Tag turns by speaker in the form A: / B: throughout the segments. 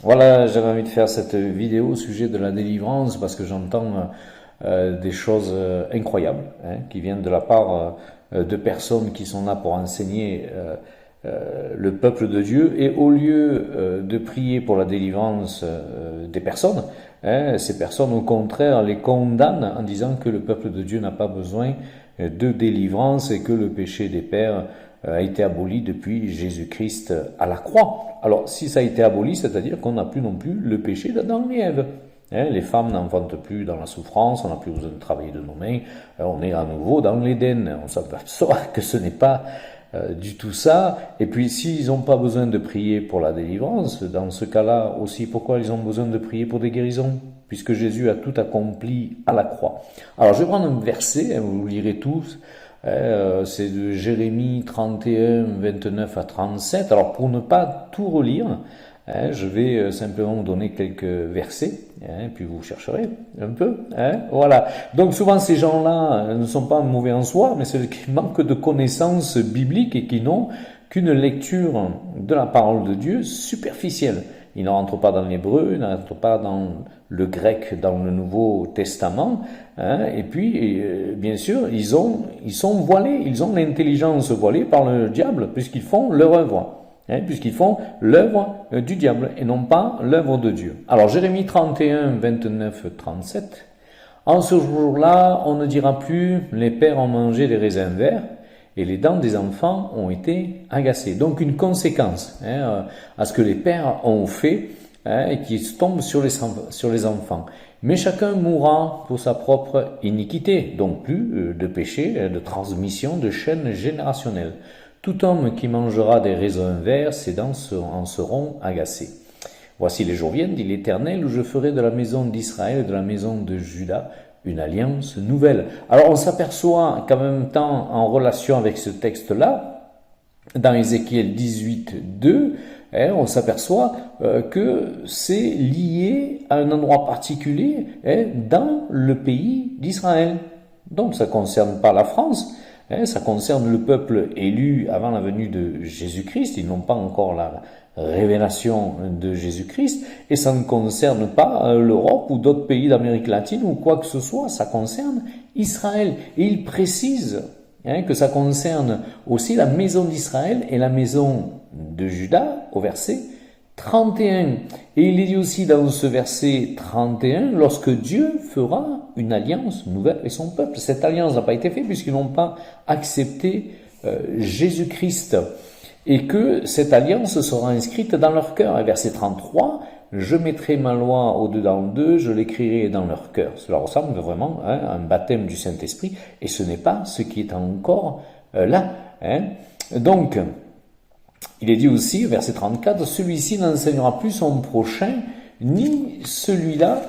A: Voilà, j'avais envie de faire cette vidéo au sujet de la délivrance parce que j'entends des choses incroyables qui viennent de la part de personnes qui sont là pour enseigner le peuple de Dieu et au lieu de prier pour la délivrance des personnes, ces personnes au contraire les condamnent en disant que le peuple de Dieu n'a pas besoin de délivrance et que le péché des pères a été aboli depuis Jésus-Christ à la croix. Alors, si ça a été aboli, c'est-à-dire qu'on n'a plus non plus le péché d'Adam et Ève. Les femmes n'enfantent plus dans la souffrance, on n'a plus besoin de travailler de nos mains, on est à nouveau dans l'Éden. On s'aperçoit que ce n'est pas du tout ça. Et puis, s'ils n'ont pas besoin de prier pour la délivrance, dans ce cas-là aussi, pourquoi ils ont besoin de prier pour des guérisons? Puisque Jésus a tout accompli à la croix. Alors, je vais prendre un verset, vous le lirez tous. C'est de Jérémie 31, 29 à 37. Alors pour ne pas tout relire, je vais simplement vous donner quelques versets, puis vous chercherez un peu. Voilà. Donc souvent ces gens-là ne sont pas mauvais en soi, mais c'est qu'ils manquent de connaissances bibliques et qui n'ont qu'une lecture de la parole de Dieu superficielle. Ils ne rentrent pas dans l'hébreu, ils ne rentrent pas dans le grec, dans le Nouveau Testament. Et puis, bien sûr, ils sont voilés, ils ont l'intelligence voilée par le diable, puisqu'ils font leur œuvre. Puisqu'ils font l'œuvre du diable et non pas l'œuvre de Dieu. Alors, Jérémie 31, 29, 37. En ce jour-là, on ne dira plus, les pères ont mangé des raisins verts, et les dents des enfants ont été agacées. Donc une conséquence à ce que les pères ont fait et qui tombe sur les enfants. Mais chacun mourra pour sa propre iniquité, donc plus de péché, de transmission, de chaîne générationnelle. Tout homme qui mangera des raisins verts, ses dents en seront agacées. Voici les jours viennent, dit l'Éternel, où je ferai de la maison d'Israël et de la maison de Juda une alliance nouvelle. Alors on s'aperçoit qu'en même temps, en relation avec ce texte-là, dans Ézéchiel 18, 2, on s'aperçoit que c'est lié à un endroit particulier dans le pays d'Israël. Donc ça ne concerne pas la France, ça concerne le peuple élu avant la venue de Jésus-Christ. Ils n'ont pas encore la révélation de Jésus-Christ, et ça ne concerne pas l'Europe ou d'autres pays d'Amérique latine ou quoi que ce soit, ça concerne Israël. Et il précise que ça concerne aussi la maison d'Israël et la maison de Juda au verset 31. Et il est dit aussi dans ce verset 31, lorsque Dieu fera une alliance nouvelle avec son peuple. Cette alliance n'a pas été faite puisqu'ils n'ont pas accepté Jésus-Christ. Et que cette alliance sera inscrite dans leur cœur. Et verset 33, je mettrai ma loi au-dedans d'eux, je l'écrirai dans leur cœur. Cela ressemble vraiment à un baptême du Saint-Esprit, et ce n'est pas ce qui est encore là. Donc, il est dit aussi, verset 34, celui-ci n'enseignera plus son prochain, ni celui-là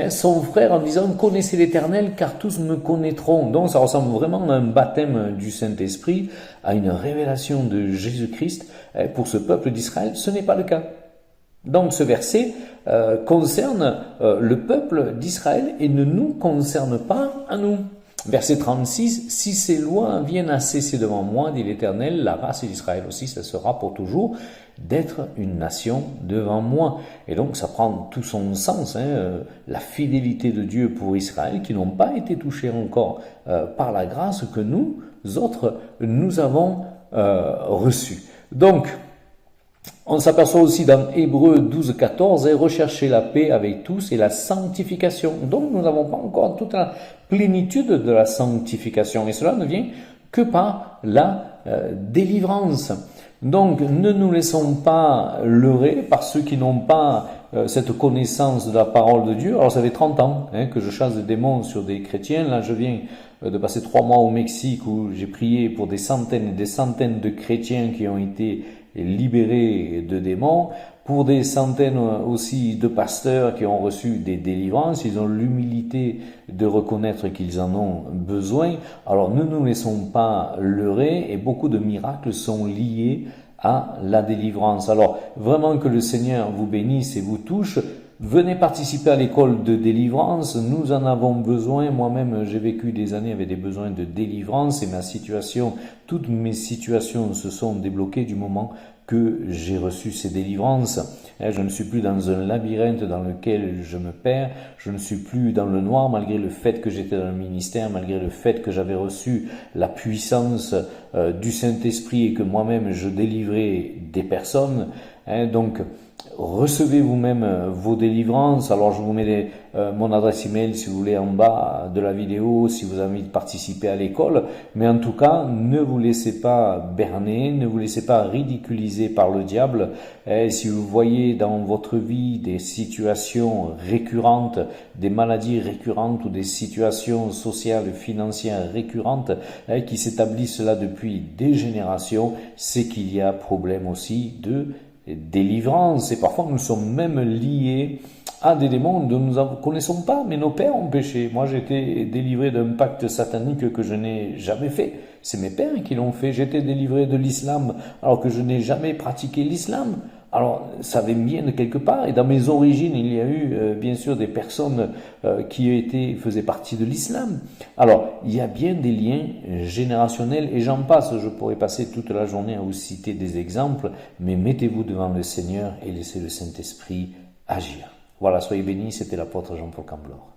A: son frère, en disant « Connaissez l'Éternel, car tous me connaîtront ». Donc ça ressemble vraiment à un baptême du Saint-Esprit, à une révélation de Jésus-Christ pour ce peuple d'Israël. Ce n'est pas le cas. Donc ce verset concerne le peuple d'Israël et ne nous concerne pas à nous. Verset 36, « Si ces lois viennent à cesser devant moi, dit l'Éternel, la race d'Israël aussi, ça sera pour toujours d'être une nation devant moi. » Et donc ça prend tout son sens, la fidélité de Dieu pour Israël, qui n'ont pas été touchés encore par la grâce que nous autres, nous avons reçue. Donc, on s'aperçoit aussi dans Hébreux 12, 14, rechercher la paix avec tous et la sanctification. Donc nous n'avons pas encore toute la plénitude de la sanctification, et cela ne vient que par la délivrance. Donc ne nous laissons pas leurrer par ceux qui n'ont pas cette connaissance de la parole de Dieu. Alors ça fait 30 ans que je chasse des démons sur des chrétiens. Là je viens de passer 3 mois au Mexique où j'ai prié pour des centaines et des centaines de chrétiens qui ont été libérés de démons, pour des centaines aussi de pasteurs qui ont reçu des délivrances. Ils ont l'humilité de reconnaître qu'ils en ont besoin. Alors ne nous laissons pas leurrer, et beaucoup de miracles sont liés à la délivrance. Alors vraiment que le Seigneur vous bénisse et vous touche. Venez participer à l'école de délivrance, nous en avons besoin. Moi-même, j'ai vécu des années avec des besoins de délivrance et toutes mes situations se sont débloquées du moment que j'ai reçu ces délivrances. Je ne suis plus dans un labyrinthe dans lequel je me perds, je ne suis plus dans le noir malgré le fait que j'étais dans le ministère, malgré le fait que j'avais reçu la puissance du Saint-Esprit et que moi-même je délivrais des personnes. Donc, recevez vous-même vos délivrances. Alors je vous mets mon adresse email si vous voulez en bas de la vidéo, si vous avez envie de participer à l'école. Mais en tout cas, ne vous laissez pas berner, ne vous laissez pas ridiculiser par le diable. Si vous voyez dans votre vie des situations récurrentes, des maladies récurrentes ou des situations sociales, financières récurrentes qui s'établissent là depuis des générations, c'est qu'il y a problème aussi de délivrance, et parfois nous sommes même liés à des démons dont nous ne connaissons pas, mais nos pères ont péché. Moi j'ai été délivré d'un pacte satanique que je n'ai jamais fait, c'est mes pères qui l'ont fait. J'ai été délivré de l'islam alors que je n'ai jamais pratiqué l'islam. Alors ça vient de quelque part, et dans mes origines il y a eu bien sûr des personnes qui faisaient partie de l'islam. Alors il y a bien des liens générationnels et j'en passe, je pourrais passer toute la journée à vous citer des exemples, mais mettez-vous devant le Seigneur et laissez le Saint-Esprit agir. Voilà, soyez bénis, c'était l'apôtre Jean-Paul Camblor.